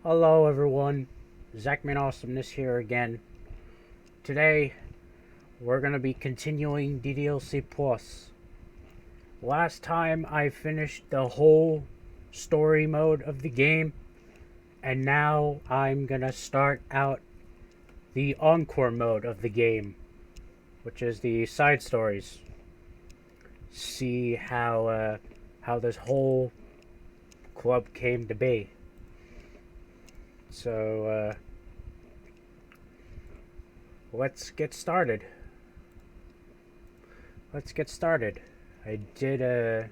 Hello everyone, ZGN Awesomeness here again. Today, we're going to be continuing DDLC Plus. Last time I finished the whole story mode of the game, and now I'm going to start out the encore mode of the game, which is the side stories. See how this whole club came to be. So, let's get started. I did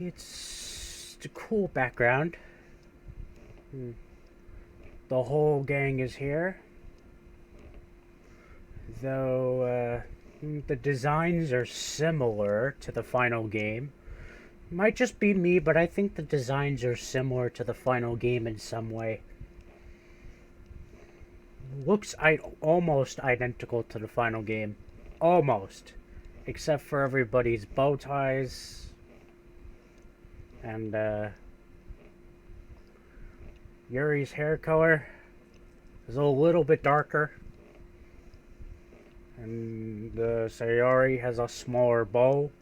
it's a cool background. The whole gang is here. Though, the designs are similar to the final game. Might just be me, but I think the designs are similar to the final game in some way. Looks almost identical to the final game. Almost. Except for everybody's bow ties. And, Yuri's hair color is a little bit darker. And Sayori has a smaller bow.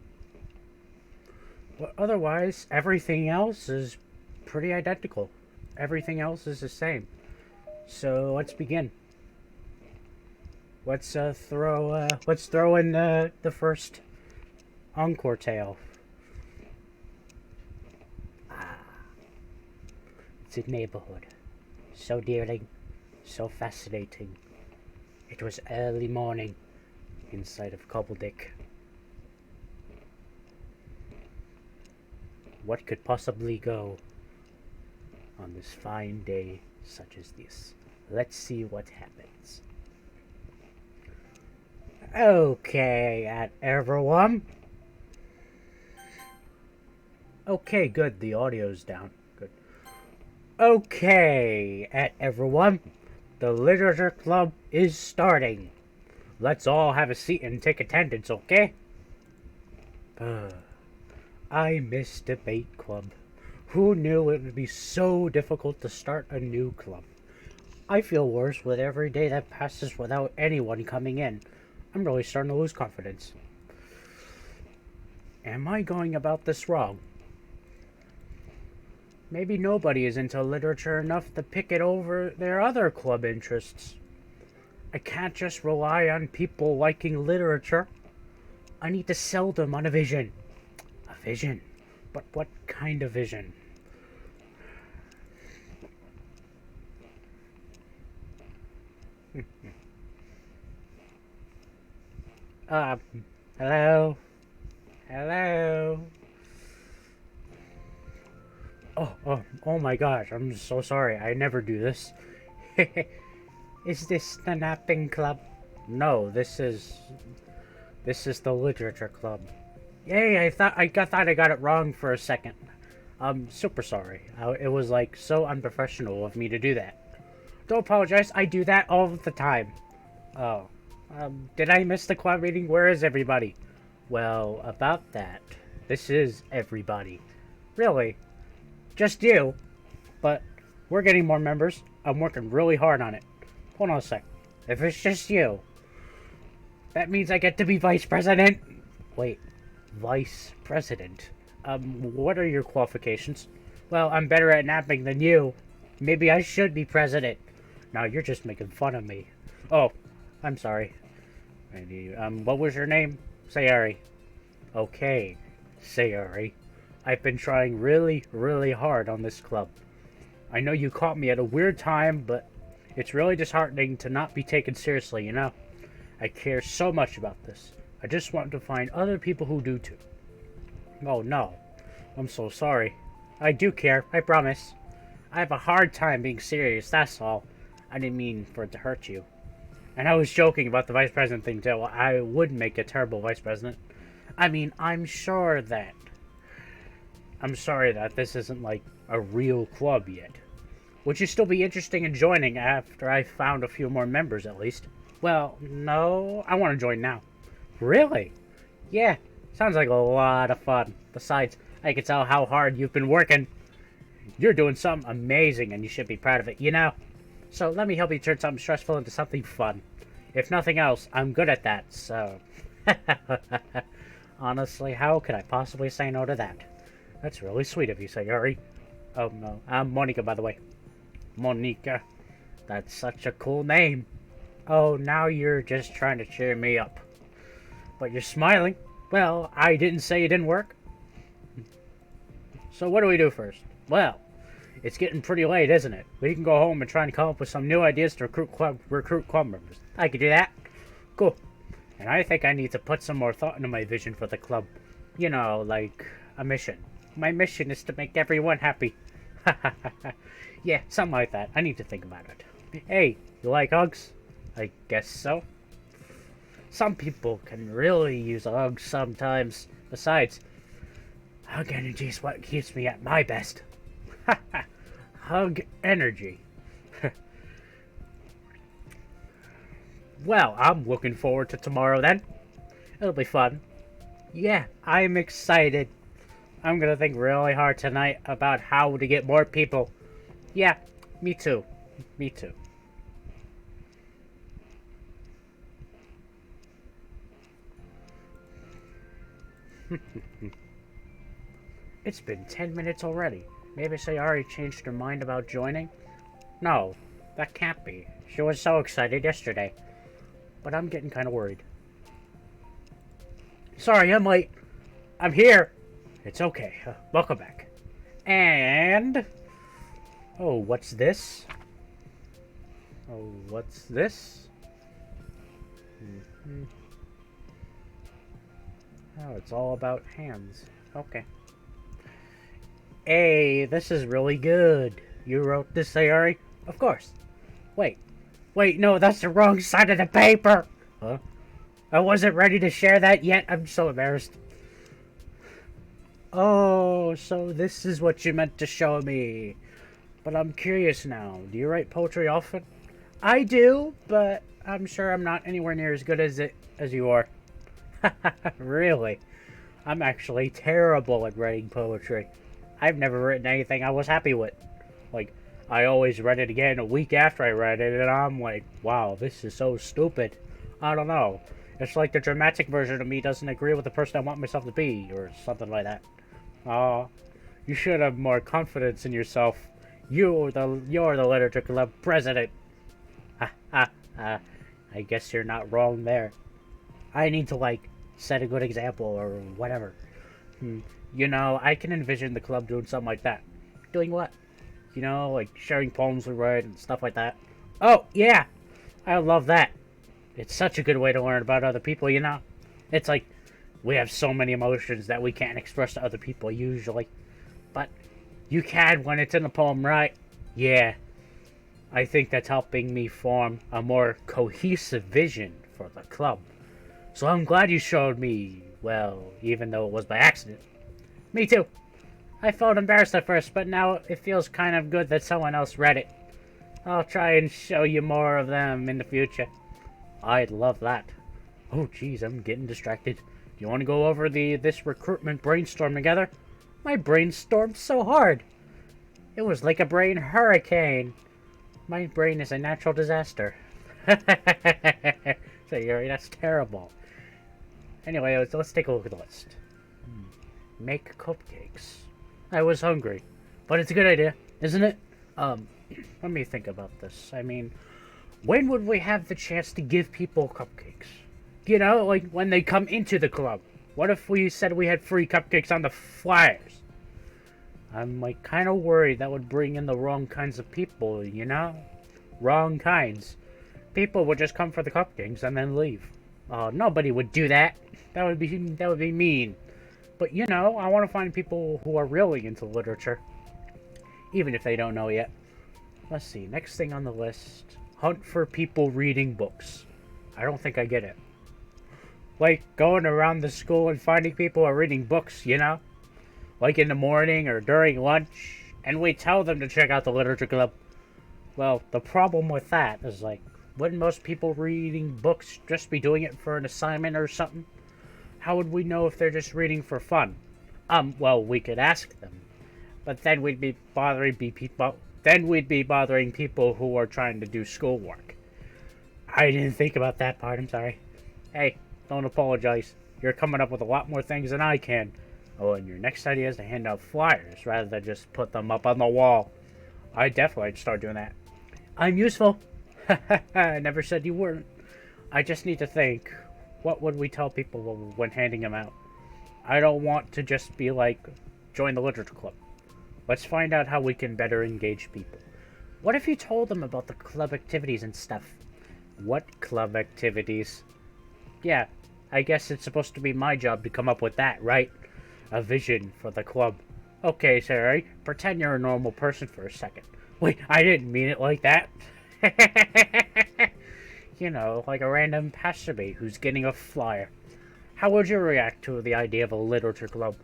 But otherwise, everything else is pretty identical. Everything else is the same. So let's begin. Let's throw in the first encore tale. It's a neighborhood, so daring, so fascinating. It was early morning inside of Cobbledick. What could possibly go on this fine day such as this? Let's see what happens. Okay, everyone. Okay, good. The audio's down. Good. Okay, everyone. The literature club is starting. Let's all have a seat and take attendance, okay? I miss debate club. Who knew it would be so difficult to start a new club? I feel worse with every day that passes without anyone coming in. I'm really starting to lose confidence. Am I going about this wrong? Maybe nobody is into literature enough to pick it over their other club interests. I can't just rely on people liking literature. I need to sell them on a vision. A vision? But what kind of vision? Hello? Hello? Oh my gosh, I'm so sorry. I never do this. Is this the napping club? No, this is the literature club. Yay, I thought I got it wrong for a second. I'm super sorry. It was like so unprofessional of me to do that. Don't apologize, I do that all the time. Oh. Did I miss the club meeting? Where is everybody? Well, about that. This is everybody. Really? Just you? But we're getting more members. I'm working really hard on it. Hold on a sec. If it's just you, that means I get to be vice president? Wait, vice president? What are your qualifications? Well, I'm better at napping than you. Maybe I should be president. No, you're just making fun of me. Oh, I'm sorry. What was your name? Sayori. Okay, Sayori. I've been trying really, really hard on this club. I know you caught me at a weird time, but it's really disheartening to not be taken seriously, you know? I care so much about this. I just want to find other people who do too. Oh no. I'm so sorry. I do care, I promise. I have a hard time being serious, that's all. I didn't mean for it to hurt you. And I was joking about the vice president thing too. I would make a terrible vice president. I mean, I'm sorry that this isn't like a real club yet. Would you still be interested in joining after I found a few more members at least? Well, no, I want to join now. Really? Yeah, sounds like a lot of fun. Besides, I can tell how hard you've been working. You're doing something amazing and you should be proud of it, you know? So let me help you turn something stressful into something fun. If nothing else, I'm good at that, so... Honestly, how could I possibly say no to that? That's really sweet of you, Sayori. Oh no, I'm Monica, by the way. Monica. That's such a cool name. Oh, now you're just trying to cheer me up. But you're smiling. Well, I didn't say it didn't work. So what do we do first? Well, it's getting pretty late, isn't it? We can go home and try and come up with some new ideas to recruit club members. I could do that. Cool. And I think I need to put some more thought into my vision for the club. You know, like a mission. My mission is to make everyone happy. Yeah, something like that. I need to think about it. Hey, you like hugs? I guess so. Some people can really use a hug sometimes. Besides, hug energy is what keeps me at my best. Hug energy. Well, I'm looking forward to tomorrow then. It'll be fun. Yeah, I'm excited. I'm gonna think really hard tonight about how to get more people. Yeah, me too. Me too. It's been 10 minutes already. Maybe Sayori changed her mind about joining? No, that can't be. She was so excited yesterday. But I'm getting kind of worried. Sorry, I'm late. I'm here. It's okay. Welcome back. And... Oh, what's this? Oh, what's this? Oh, it's all about hands. Okay. Hey, this is really good. You wrote this, Sayori? Of course. Wait, no, that's the wrong side of the paper! Huh? I wasn't ready to share that yet. I'm so embarrassed. Oh, so this is what you meant to show me. But I'm curious now. Do you write poetry often? I do, but I'm sure I'm not anywhere near as good as you are. Really? I'm actually terrible at writing poetry. I've never written anything I was happy with. Like, I always read it again a week after I read it, and I'm like, wow, this is so stupid. I don't know. It's like the dramatic version of me doesn't agree with the person I want myself to be, or something like that. Oh, you should have more confidence in yourself. You're the literature club president. I guess you're not wrong there. I need to, like, set a good example, or whatever. You know, I can envision the club doing something like that. Doing what? You know, like sharing poems we write and stuff like that. Oh, yeah! I love that. It's such a good way to learn about other people, you know? It's like, we have so many emotions that we can't express to other people usually. But you can when it's in a poem, right? Yeah. I think that's helping me form a more cohesive vision for the club. So I'm glad you showed me, well, even though it was by accident. Me too. I felt embarrassed at first, but now it feels kind of good that someone else read it. I'll try and show you more of them in the future. I'd love that. Oh, geez, I'm getting distracted. Do you want to go over this recruitment brainstorm together? My brainstorm's so hard. It was like a brain hurricane. My brain is a natural disaster. Sayori, that's terrible. Anyway, let's take a look at the list. Make cupcakes. I was hungry, but it's a good idea, isn't it? Let me think about this. I mean, when would we have the chance to give people cupcakes? You know, like when they come into the club. What if we said we had free cupcakes on the flyers? I'm like kind of worried that would bring in the wrong kinds of people, you know? Wrong kinds. People would just come for the cupcakes and then leave. Nobody would do that. That would be mean. But you know, I want to find people who are really into literature. Even if they don't know yet. Let's see, next thing on the list. Hunt for people reading books. I don't think I get it. Like, going around the school and finding people who are reading books, you know? Like in the morning or during lunch. And we tell them to check out the literature club. Well, the problem with that is, like, wouldn't most people reading books just be doing it for an assignment or something? How would we know if they're just reading for fun? Well, we could ask them. But then we'd be bothering people. Then we'd be bothering people who are trying to do schoolwork. I didn't think about that part. I'm sorry. Hey, don't apologize. You're coming up with a lot more things than I can. Oh, and your next idea is to hand out flyers rather than just put them up on the wall. I definitely start doing that. I'm useful. I never said you weren't. I just need to think. What would we tell people when handing them out? I don't want to just be like, join the literature club. Let's find out how we can better engage people. What if you told them about the club activities and stuff? What club activities? Yeah, I guess it's supposed to be my job to come up with that, right? A vision for the club. Okay, Sarah, pretend you're a normal person for a second. Wait, I didn't mean it like that. You know, like a random passerby who's getting a flyer. How would you react to the idea of a literature club?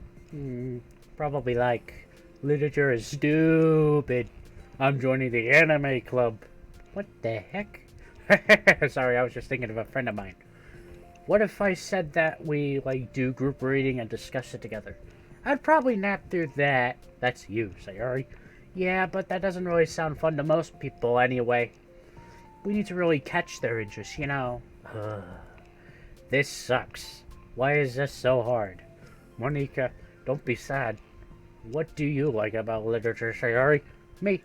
Probably like, literature is stupid. I'm joining the anime club. What the heck? Sorry, I was just thinking of a friend of mine. What if I said that we, like, do group reading and discuss it together? I'd probably nap through that. That's you, Sayori. Yeah, but that doesn't really sound fun to most people anyway. We need to really catch their interest, you know. This sucks. Why is this so hard? Monica, don't be sad. What do you like about literature, Sayori? Me.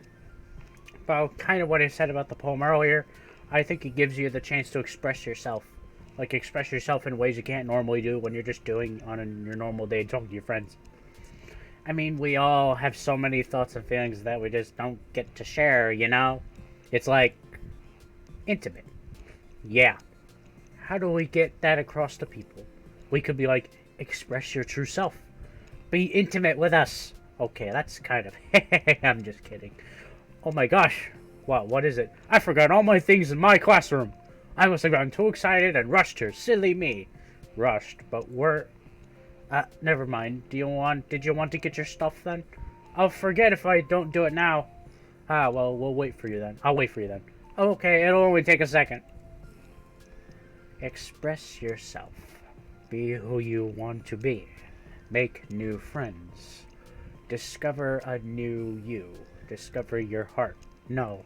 Well, kind of what I said about the poem earlier. I think it gives you the chance to express yourself. Like, express yourself in ways you can't normally do when you're just doing on your normal day talking to your friends. I mean, we all have so many thoughts and feelings that we just don't get to share, you know? It's like, intimate. Yeah. How do we get that across to people? We could be like, express your true self. Be intimate with us. Okay, that's kind of... I'm just kidding. Oh my gosh. Wow, what is it? I forgot all my things in my classroom. I must have gotten too excited and rushed here. Silly me. Rushed, but we're... never mind. Did you want to get your stuff then? I'll forget if I don't do it now. Well, we'll wait for you then. I'll wait for you then. Okay, it'll only take a second. Express yourself. Be who you want to be. Make new friends. Discover a new you. Discover your heart. No.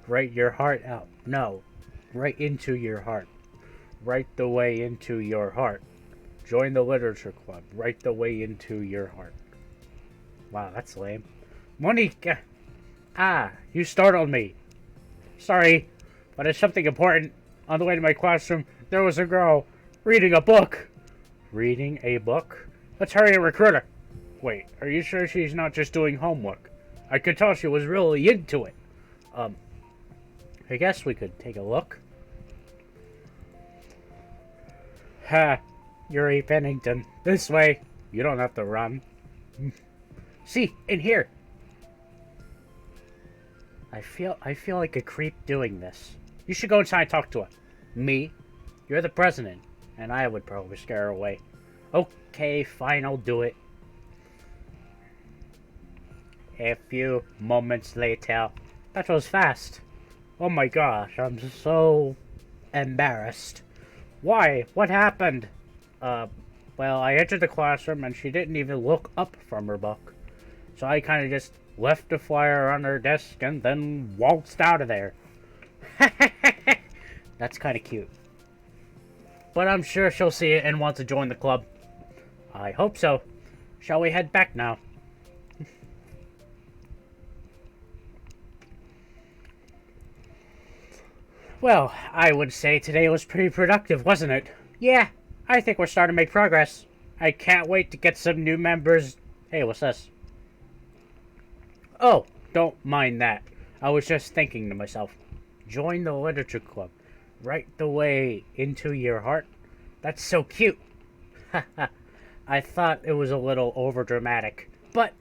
Write your heart out. No. Right into your heart. Right the way into your heart. Join the literature club. Right the way into your heart. Wow, that's lame. Monica! You startled me. Sorry, but it's something important. On the way to my classroom, there was a girl reading a book. Reading a book? Let's hurry and recruit her. Wait, are you sure she's not just doing homework? I could tell she was really into it. I guess we could take a look. Yuri Pennington. This way. You don't have to run. See, in here. I feel like a creep doing this. You should go inside and talk to her. Me? You're the president, and I would probably scare her away. Okay, fine, I'll do it. A few moments later. That was fast. Oh my gosh, I'm so embarrassed. Why? What happened? Well, I entered the classroom and she didn't even look up from her book. So I kind of just left the flyer on her desk and then waltzed out of there. That's kind of cute. But I'm sure she'll see it and want to join the club. I hope so. Shall we head back now? Well, I would say today was pretty productive, wasn't it? Yeah, I think we're starting to make progress. I can't wait to get some new members. Hey, what's this? Oh, don't mind that. I was just thinking to myself. Join the literature club. Right the way into your heart. That's so cute. I thought it was a little overdramatic. But,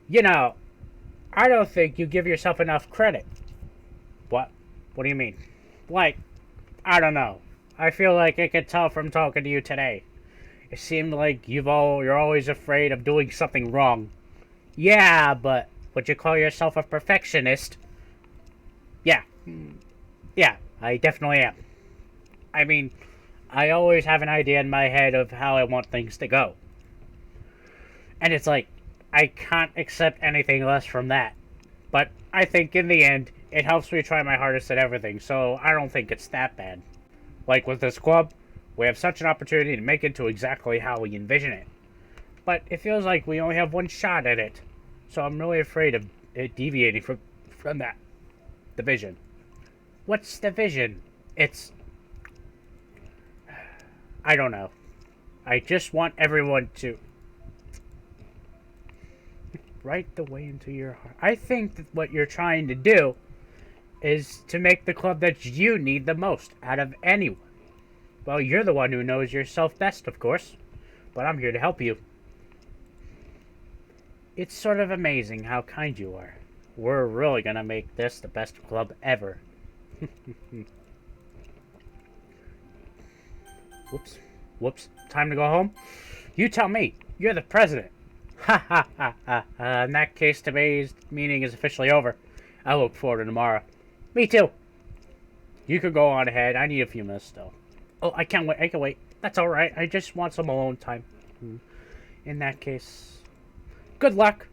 you know, I don't think you give yourself enough credit. What? What do you mean? Like, I don't know. I feel like I could tell from talking to you today. It seemed like you're always afraid of doing something wrong. Yeah, but would you call yourself a perfectionist? Yeah. Yeah, I definitely am. I mean, I always have an idea in my head of how I want things to go. And it's like, I can't accept anything less from that. But I think in the end, it helps me try my hardest at everything, so I don't think it's that bad. Like with this club, we have such an opportunity to make it to exactly how we envision it. But it feels like we only have one shot at it, so I'm really afraid of it deviating from that. The vision. What's the vision? It's... I don't know. I just want everyone to... right the way into your heart. I think that what you're trying to do is to make the club that you need the most out of anyone. Well, you're the one who knows yourself best, of course, but I'm here to help you. It's sort of amazing how kind you are. We're really gonna make this the best club ever. Whoops. Whoops. Time to go home? You tell me. You're the president. Ha ha ha ha. In that case, today's meeting is officially over. I look forward to tomorrow. Me too. You could go on ahead. I need a few minutes still. Oh, I can't wait. I can wait. That's alright. I just want some alone time. In that case, good luck.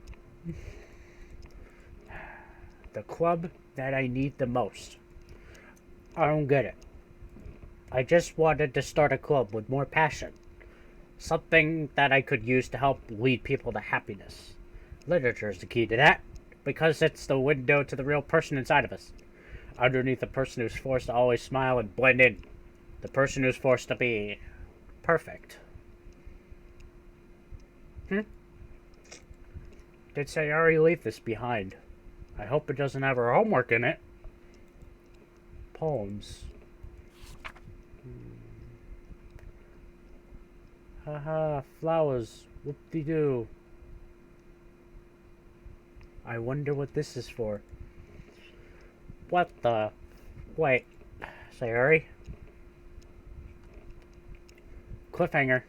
The club that I need the most. I don't get it. I just wanted to start a club with more passion. Something that I could use to help lead people to happiness. Literature is the key to that, because it's the window to the real person inside of us. Underneath the person who's forced to always smile and blend in. The person who's forced to be perfect. Did Sayori leave this behind? I hope it doesn't have her homework in it. Poems. Haha, flowers. Whoop-de-doo. I wonder what this is for. What the... Wait. Sayori? Cliffhanger.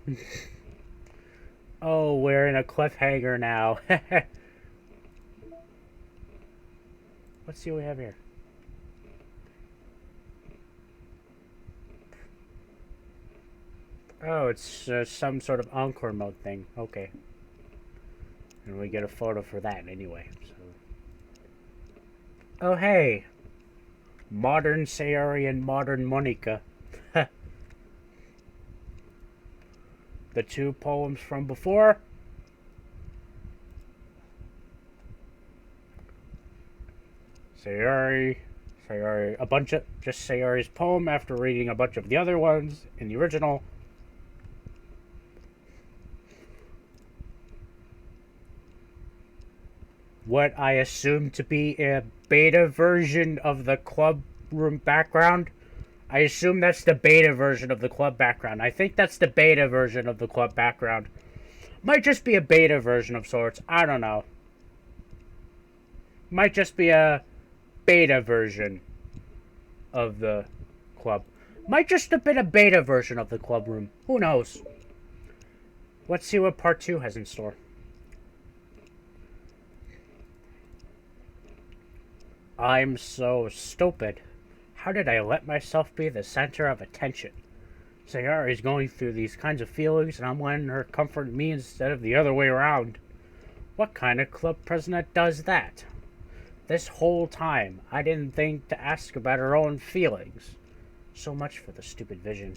Oh, we're in a cliffhanger now. Let's see what we have here. Oh, it's some sort of encore mode thing. Okay. And we get a photo for that anyway. So. Oh, hey. Modern Sayori and modern Monica. The two poems from before. Sayori, a bunch of just Sayori's poem after reading a bunch of the other ones in the original. What I assume to be a beta version of the club room background. I assume that's the beta version of the club background. I think that's the beta version of the club background. Might just be a beta version of sorts. I don't know. Might just be a beta version of the club. Might just have been a beta version of the club room. Who knows? Let's see what part 2 has in store. I'm so stupid. How did I let myself be the center of attention? Sayori's going through these kinds of feelings and I'm letting her comfort me instead of the other way around. What kind of club president does that? This whole time, I didn't think to ask about her own feelings. So much for the stupid vision.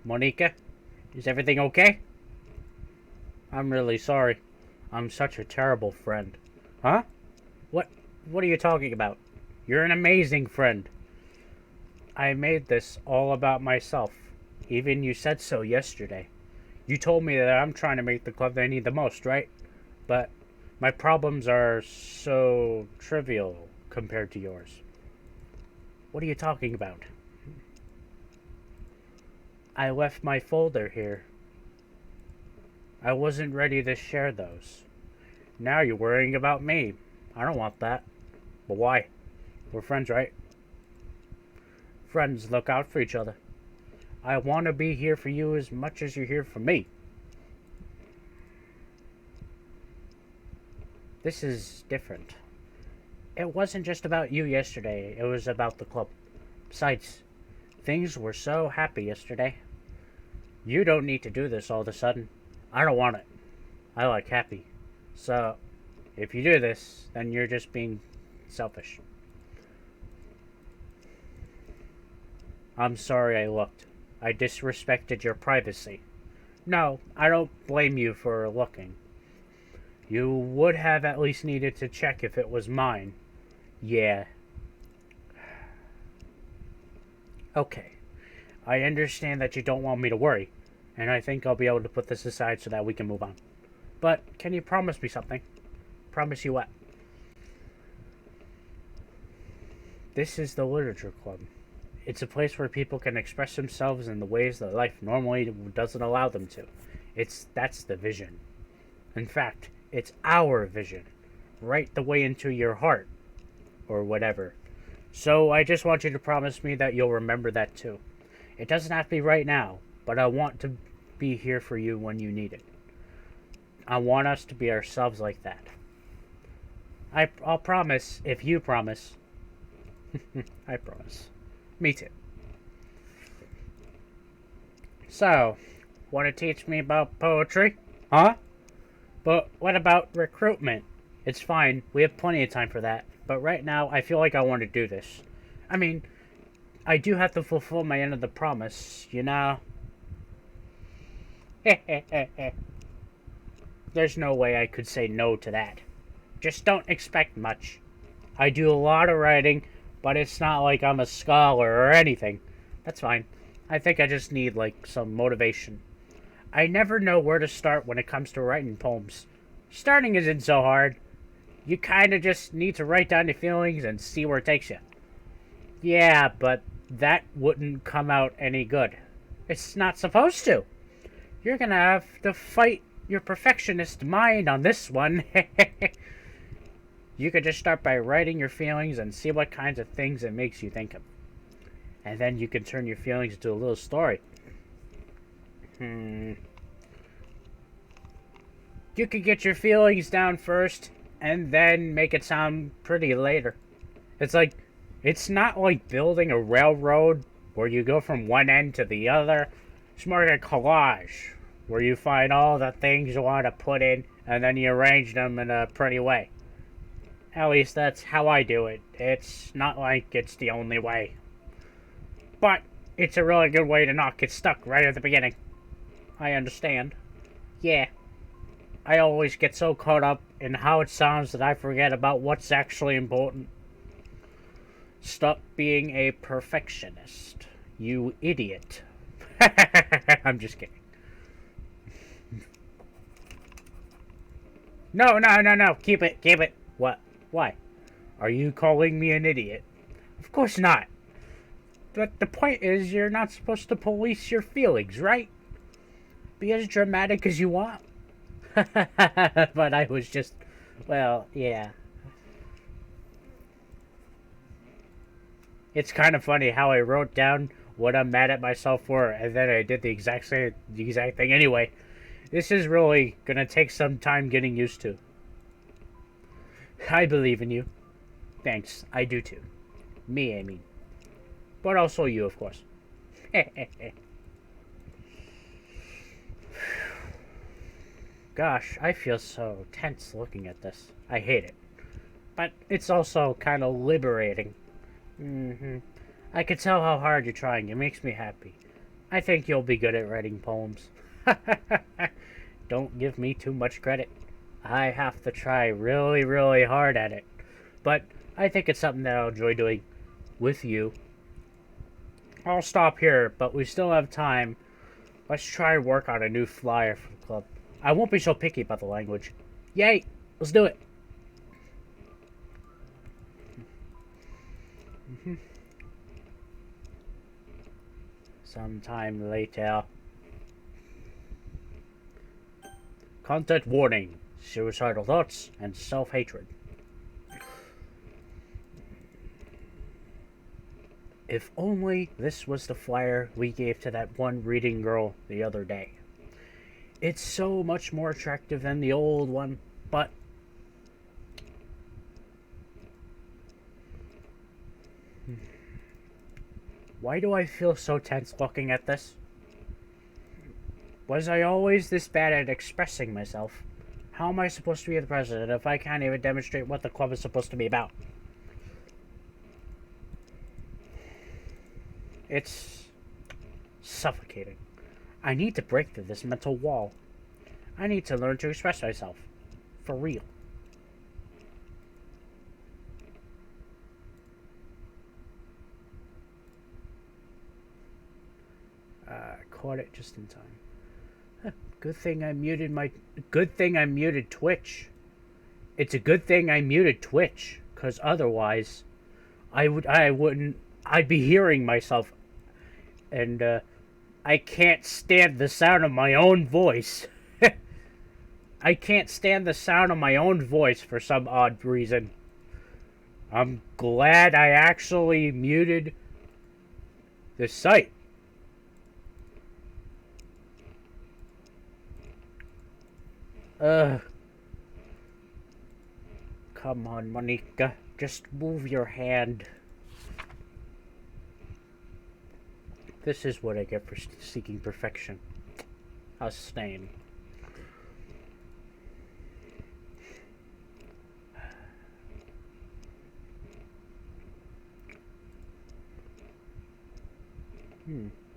Monica, is everything okay? I'm really sorry. I'm such a terrible friend. Huh? What are you talking about? You're an amazing friend. I made this all about myself. Even you said so yesterday. You told me that I'm trying to make the club that I need the most, right? But my problems are so trivial compared to yours. What are you talking about? I left my folder here. I wasn't ready to share those. Now you're worrying about me. I don't want that. But why? We're friends, right? Friends look out for each other. I want to be here for you as much as you're here for me. This is different. It wasn't just about you yesterday. It was about the club. Besides, things were so happy yesterday. You don't need to do this all of a sudden. I don't want it. I like happy. So, if you do this, then you're just being selfish. I'm sorry I looked. I disrespected your privacy. No, I don't blame you for looking. You would have at least needed to check if it was mine. Yeah. Okay. I understand that you don't want me to worry, and I think I'll be able to put this aside so that we can move on. But can you promise me something? Promise you what? This is the Literature Club. It's a place where people can express themselves in the ways that life normally doesn't allow them to. That's the vision. In fact, it's our vision. Right the way into your heart. Or whatever. So I just want you to promise me that you'll remember that too. It doesn't have to be right now, but I want to be here for you when you need it. I want us to be ourselves like that. I'll promise if you promise. I promise. Me too. So, want to teach me about poetry? Huh? But what about recruitment? It's fine. We have plenty of time for that. But right now, I feel like I want to do this. I mean, I do have to fulfill my end of the promise, you know? There's no way I could say no to that. Just don't expect much. I do a lot of writing, but it's not like I'm a scholar or anything. That's fine. I think I just need, like, some motivation. I never know where to start when it comes to writing poems. Starting isn't so hard. You kind of just need to write down your feelings and see where it takes you. Yeah, but that wouldn't come out any good. It's not supposed to. You're gonna have to fight your perfectionist mind on this one. You could just start by writing your feelings and see what kinds of things it makes you think of. And then you can turn your feelings into a little story. You could get your feelings down first, and then make it sound pretty later. It's not like building a railroad where you go from one end to the other. It's more like a collage where you find all the things you want to put in and then you arrange them in a pretty way. At least that's how I do it. It's not like it's the only way. But it's a really good way to not get stuck right at the beginning. I understand. Yeah. I always get so caught up in how it sounds that I forget about what's actually important. Stop being a perfectionist, you idiot. I'm just kidding. No. Keep it. What? Why? Are you calling me an idiot? Of course not. But the point is, you're not supposed to police your feelings, right? Be as dramatic as you want. But I was just, well, yeah. It's kind of funny how I wrote down what I'm mad at myself for, and then I did the exact thing anyway. This is really gonna take some time getting used to. I believe in you. Thanks, I do too. Me, I mean. But also you, of course. Gosh, I feel so tense looking at this. I hate it. But it's also kind of liberating. I can tell how hard you're trying. It makes me happy. I think you'll be good at writing poems. Don't give me too much credit. I have to try really, really hard at it. But I think it's something that I'll enjoy doing with you. I'll stop here, but we still have time. Let's try and work on a new flyer for the club. I won't be so picky about the language. Yay! Let's do it! Sometime later. Content warning. Suicidal thoughts and self-hatred. If only this was the flyer we gave to that one reading girl the other day. It's so much more attractive than the old one, but why do I feel so tense looking at this? Was I always this bad at expressing myself? How am I supposed to be the president if I can't even demonstrate what the club is supposed to be about? It's suffocating. I need to break through this mental wall. I need to learn to express myself. For real. Caught it just in time. Good thing I muted Twitch. It's a good thing I muted Twitch, cause otherwise, I'd be hearing myself, and I can't stand the sound of my own voice. I can't stand the sound of my own voice for some odd reason. I'm glad I actually muted the site. Come on, Monica. Just move your hand. This is what I get for seeking perfection. A stain.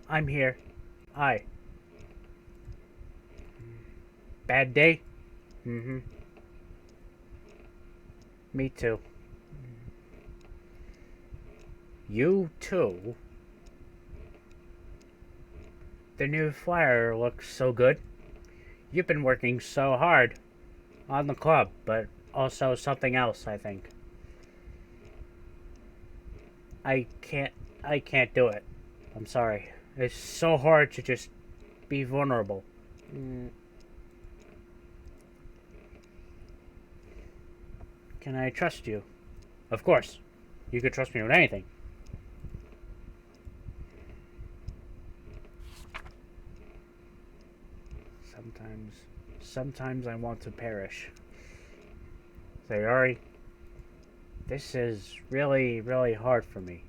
I'm here. Hi. Bad day? Mm-hmm. Me too. You too? The new flyer looks so good. You've been working so hard on the club, but also something else, I think. I can't do it. I'm sorry. It's so hard to just be vulnerable. Can I trust you? Of course. You could trust me with anything. Sometimes I want to perish. Sayori, this is really, really hard for me.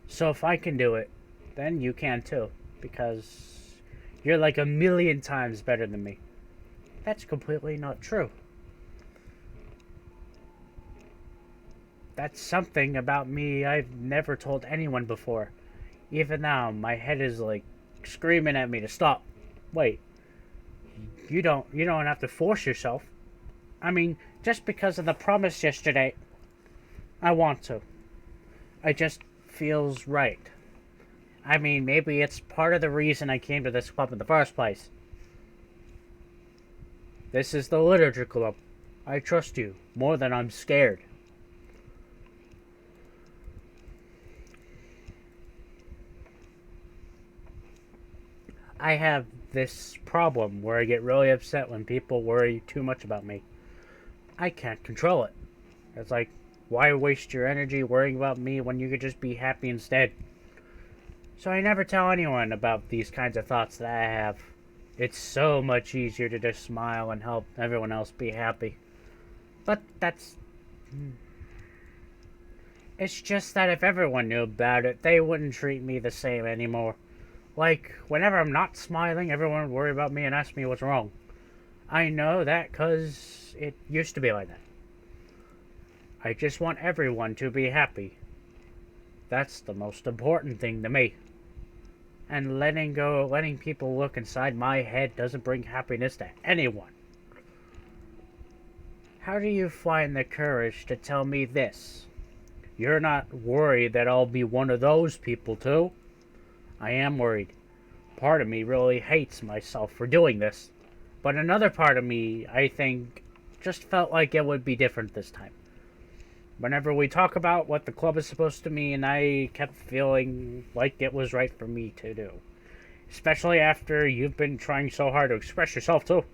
So if I can do it, then you can too. Because you're like 1,000,000 times better than me. That's completely not true. That's something about me I've never told anyone before. Even now, my head is like screaming at me to stop. Wait. You don't have to force yourself. I mean, just because of the promise yesterday, I want to. It just feels right. I mean, maybe it's part of the reason I came to this club in the first place. This is the literature club. I trust you more than I'm scared. I have this problem where I get really upset when people worry too much about me. I can't control it. It's like, why waste your energy worrying about me when you could just be happy instead? So I never tell anyone about these kinds of thoughts that I have. It's so much easier to just smile and help everyone else be happy. But it's just that if everyone knew about it, they wouldn't treat me the same anymore. Like, whenever I'm not smiling, everyone would worry about me and ask me what's wrong. I know that because it used to be like that. I just want everyone to be happy. That's the most important thing to me. And letting people look inside my head doesn't bring happiness to anyone. How do you find the courage to tell me this? You're not worried that I'll be one of those people too? I am worried. Part of me really hates myself for doing this. But another part of me, I think, just felt like it would be different this time. Whenever we talk about what the club is supposed to mean, I kept feeling like it was right for me to do. Especially after you've been trying so hard to express yourself too.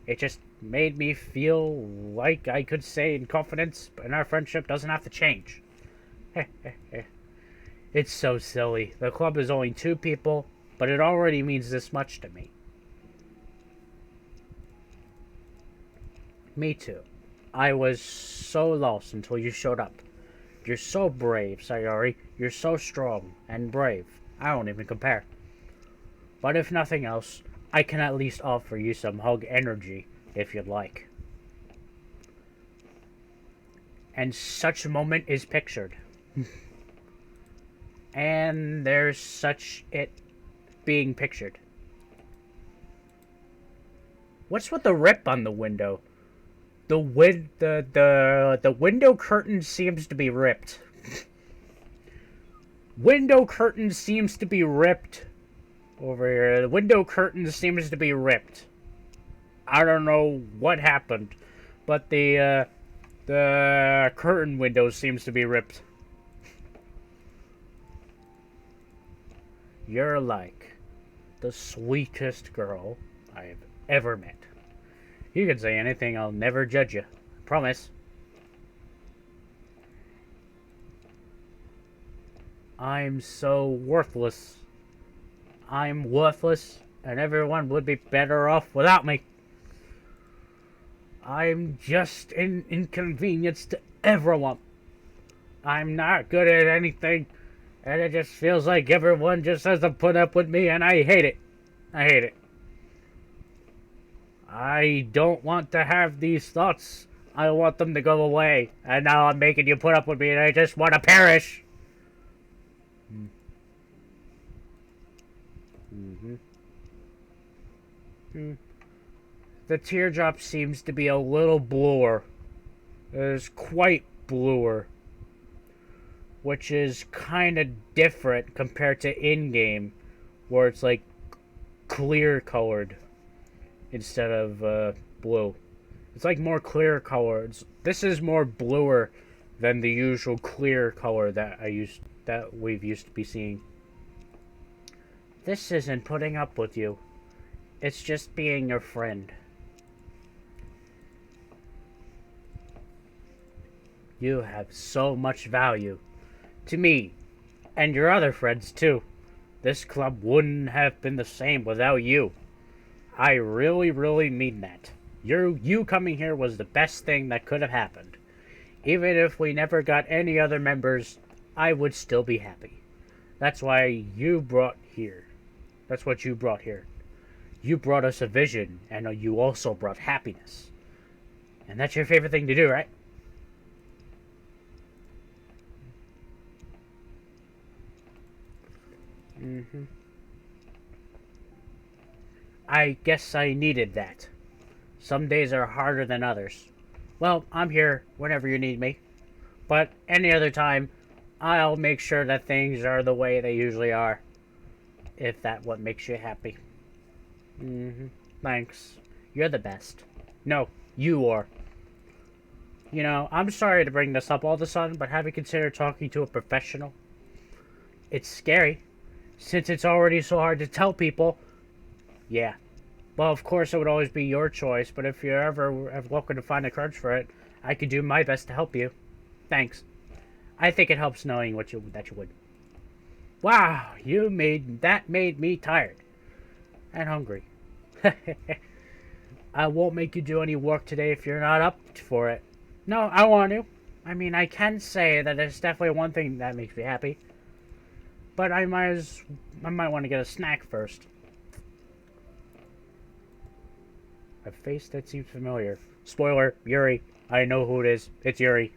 It just made me feel like I could say in confidence, and our friendship doesn't have to change. It's so silly. The club is only 2 people, but it already means this much to me. Me too. I was so lost until you showed up. You're so brave, Sayori. You're so strong and brave. I don't even compare. But if nothing else, I can at least offer you some hug energy if you'd like. And such a moment is pictured. And there's such it being pictured. What's with the rip on the window? The window curtain seems to be ripped. Window curtain seems to be ripped over here. The window curtain seems to be ripped. I don't know what happened, but the curtain window seems to be ripped. You're like the sweetest girl I've ever met. You can say anything, I'll never judge you. Promise. I'm so worthless. I'm worthless, and everyone would be better off without me. I'm just an inconvenience to everyone. I'm not good at anything, and it just feels like everyone just has to put up with me, and I hate it. I hate it. I don't want to have these thoughts. I want them to go away, and now I'm making you put up with me, and I just want to perish. The teardrop seems to be a little bluer. It's quite bluer. Which is kind of different compared to in-game, where it's like clear colored instead of blue. It's like more clear colors. This is more bluer than the usual clear color that we've used to be seeing. This isn't putting up with you. It's just being your friend. You have so much value to me and your other friends too. This club wouldn't have been the same without you. I really, really mean that. You coming here was the best thing that could have happened. Even if we never got any other members, I would still be happy. That's why you brought here. That's what you brought here. You brought us a vision, and you also brought happiness. And that's your favorite thing to do, right? I guess I needed that. Some days are harder than others. Well, I'm here whenever you need me. But any other time, I'll make sure that things are the way they usually are. If that's what makes you happy. Thanks. You're the best. No, you are. You know, I'm sorry to bring this up all of a sudden, but have you considered talking to a professional? It's scary, since it's already so hard to tell people. Yeah. Well, of course, it would always be your choice, but if you're ever looking to find the courage for it, I could do my best to help you. Thanks. I think it helps knowing that you would. Wow, that made me tired. And hungry. I won't make you do any work today if you're not up for it. No, I want to. I mean, I can say that there's definitely one thing that makes me happy. But I might want to get a snack first. A face that seems familiar. Spoiler, Yuri. I know who it is. It's Yuri.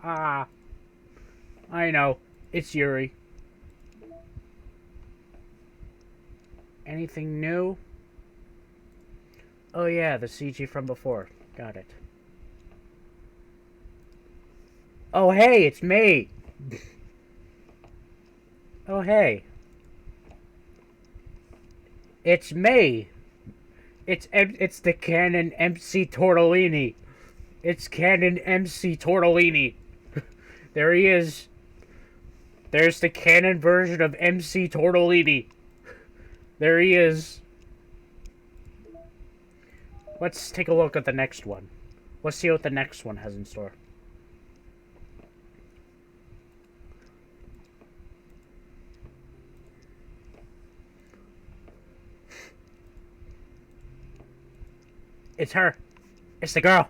Ah. I know. It's Yuri. Anything new? Oh yeah, the CG from before. Got it. Oh hey, it's me! Oh hey. It's me! It's the Canon MC Tortellini. It's Canon MC Tortellini. There he is. There's the Canon version of MC Tortellini. There he is. Let's take a look at the next one. Let's see what the next one has in store. It's her. It's the girl.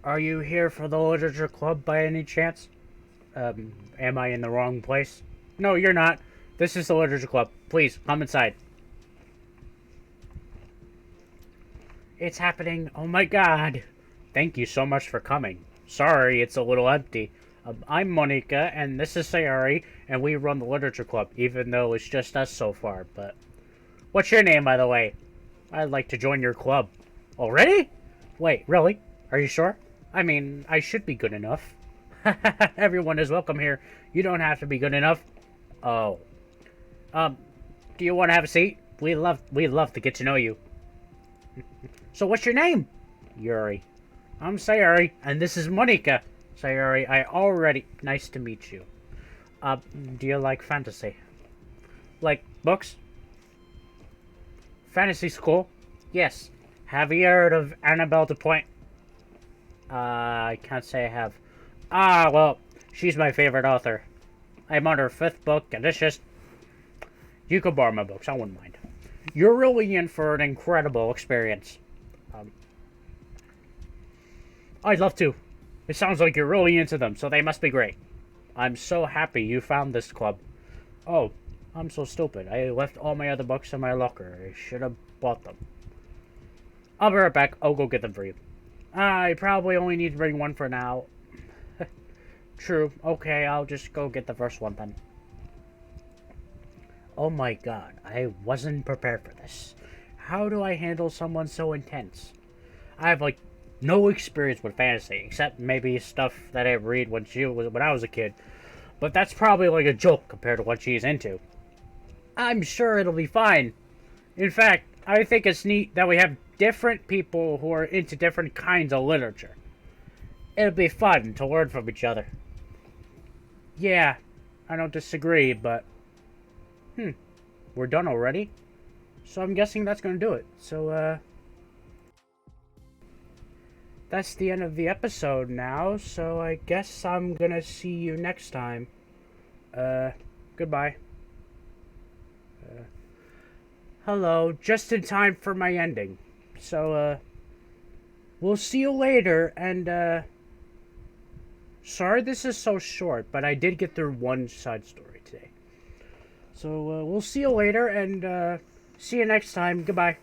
Are you here for the literature club by any chance? Am I in the wrong place? No, you're not. This is the literature club. Please, come inside. It's happening. Oh my god. Thank you so much for coming. Sorry, it's a little empty. I'm Monica, and this is Sayori, and we run the literature club, even though it's just us so far, but... What's your name, by the way? I'd like to join your club. Already? Wait, really? Are you sure? I mean, I should be good enough. Everyone is welcome here. You don't have to be good enough. Oh. Do you want to have a seat? We'd love to get to know you. So what's your name? Yuri. I'm Sayori, and this is Monica. Sayori, nice to meet you. Do you like fantasy? Like books? Fantasy school? Yes. Have you heard of Annabelle DuPont? I can't say I have. Ah, well, she's my favorite author. I'm on her 5th book, and it's just... You can borrow my books, I wouldn't mind. You're really in for an incredible experience. I'd love to. It sounds like you're really into them, so they must be great. I'm so happy you found this club. Oh, I'm so stupid. I left all my other books in my locker. I should have bought them. I'll be right back. I'll go get them for you. I probably only need to bring one for now. True. Okay, I'll just go get the first one then. Oh my god, I wasn't prepared for this. How do I handle someone so intense? I have, like, no experience with fantasy, except maybe stuff that I read when I was a kid. But that's probably like a joke compared to what she's into. I'm sure it'll be fine. In fact, I think it's neat that we have different people who are into different kinds of literature. It'll be fun to learn from each other. Yeah, I don't disagree, but... We're done already? So I'm guessing that's gonna do it. So, that's the end of the episode now, so I guess I'm gonna see you next time. Goodbye. Hello, just in time for my ending. So, we'll see you later, and, sorry this is so short, but I did get through one side story today. So, we'll see you later, and, see you next time. Goodbye.